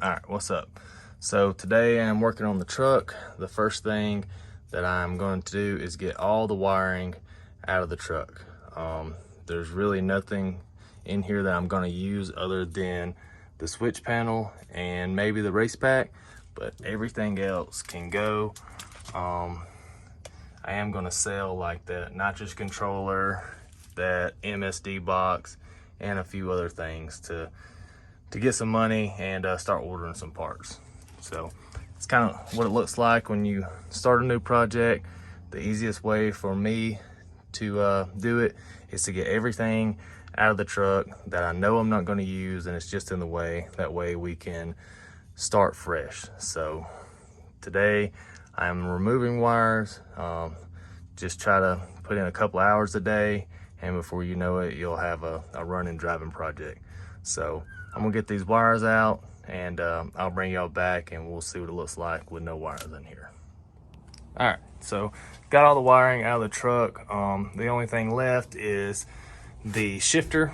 All right, what's up? So today I'm working on the truck. The first thing that I'm going to do is get all the wiring out of the truck. There's really nothing in here that I'm going to use other than the switch panel and maybe the race pack, but everything else can go. I am going to sell like that nitrous controller, that MSD box, and a few other things to get some money and start ordering some parts. So it's kind of what it looks like when you start a new project. The easiest way for me to do it is to get everything out of the truck that I know I'm not going to use and it's just in the way. That way we can start fresh. So today I'm removing wires. Just try to put in a couple hours a day, and before you know it, you'll have a running driving project. So I'm gonna get these wires out and I'll bring y'all back and we'll see what it looks like with no wires in here. All right, so got all the wiring out of the truck. The only thing left is the shifter.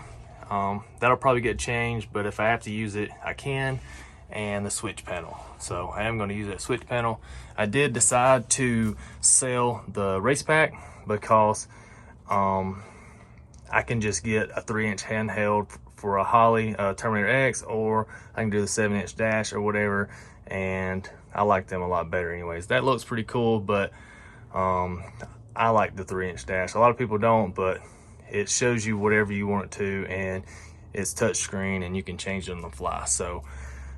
That'll probably get changed, but if I have to use it, I can, and the switch panel. So I am gonna use that switch panel. I did decide to sell the race pack because I can just get a 3-inch handheld for a Holley Terminator X, or I can do the 7-inch dash or whatever, and I like them a lot better anyways. That looks pretty cool, but I like the 3-inch dash. A lot of people don't, but it shows you whatever you want it to, and it's touch screen and you can change it on the fly. So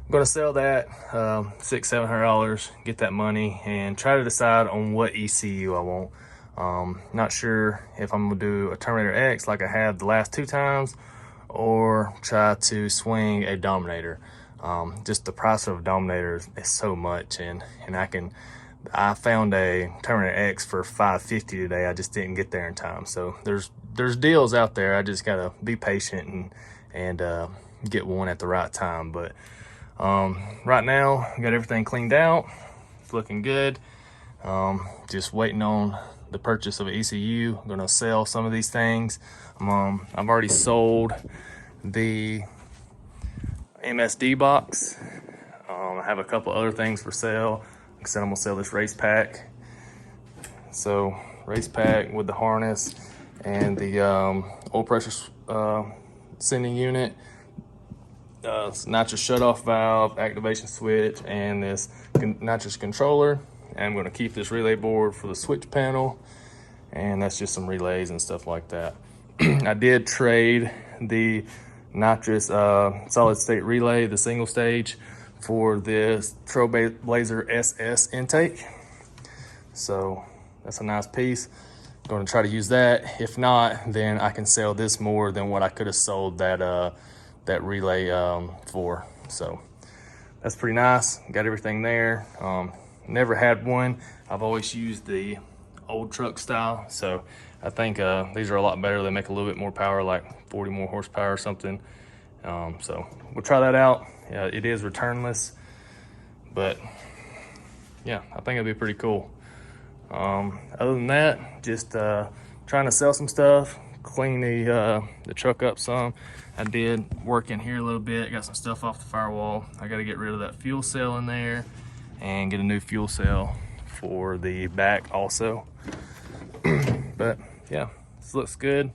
I'm gonna sell that $600-700, get that money, and try to decide on what ECU I want. Not sure if I'm gonna do a Terminator X like I have the last 2 times, or try to swing a Dominator. Just the price of a Dominator is so much, and I found a Terminator X for $550 today. I just didn't get there in time. So there's deals out there. I just gotta be patient and get one at the right time. But right now, I got everything cleaned out. It's looking good. Just waiting on the purchase of an ECU. I'm gonna sell some of these things. I've already sold the MSD box. I have a couple other things for sale. Like I said, I'm gonna sell this race pack. So race pack with the harness and the oil pressure sending unit, nitrous shutoff valve, activation switch, and this nitrous controller. And I'm going to keep this relay board for the switch panel, and that's just some relays and stuff like that. I did trade the nitrous solid state relay, the single stage, for this Trailblazer SS intake. So that's a nice piece. I'm going to try to use that. If not, then I can sell this more than what I could have sold that relay for. So that's pretty nice. Got everything there. Never had one. I've always used the old truck style. So I think these are a lot better. They make a little bit more power, like 40 more horsepower or something. So we'll try that out. Yeah, it is returnless, but yeah, I think it'll be pretty cool. Other than that, just trying to sell some stuff, clean the truck up some. I did work in here a little bit, got some stuff off the firewall. I got to get rid of that fuel cell in there and get a new fuel cell for the back also. But yeah, this looks good.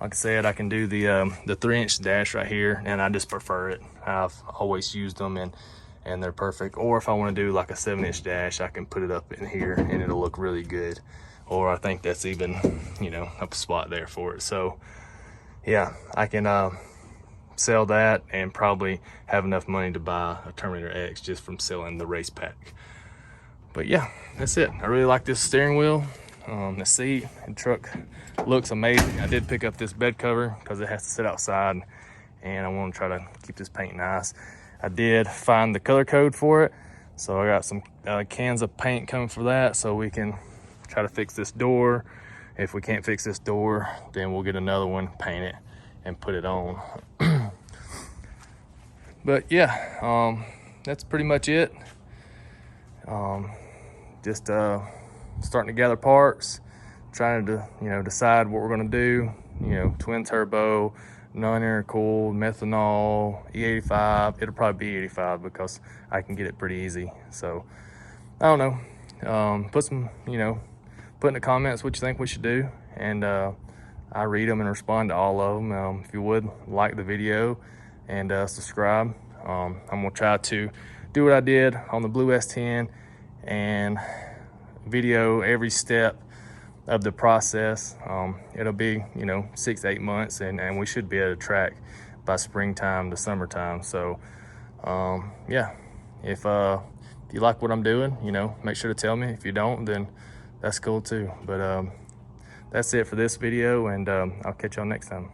Like I said, I can do the 3-inch dash right here, and I just prefer it. I've always used them, and they're perfect. Or if I want to do like a 7-inch dash, I can put it up in here and it'll look really good. Or I think that's even, a spot there for it. So yeah, I can sell that and probably have enough money to buy a Terminator X just from selling the race pack. But yeah, that's it. I really like this steering wheel. The seat and truck looks amazing. I did pick up this bed cover because it has to sit outside, and I want to try to keep this paint nice. I did find the color code for it, so I got some cans of paint coming for that, so we can try to fix this door. If we can't fix this door, then we'll get another one, paint it, and put it on. But yeah, that's pretty much it. Just starting to gather parts, trying to decide what we're going to do. Twin turbo, non-intercooled, methanol, E85. It'll probably be 85 because I can get it pretty easy. So I don't know. Put some, put in the comments what you think we should do, and I read them and respond to all of them. If you would like the video and subscribe. I'm gonna try to do what I did on the blue S10 and video every step of the process. It'll be 6 to 8 months, and we should be at a track by springtime to summertime. So yeah, if you like what I'm doing, make sure to tell me. If you don't, then that's cool too. But that's it for this video, and I'll catch y'all next time.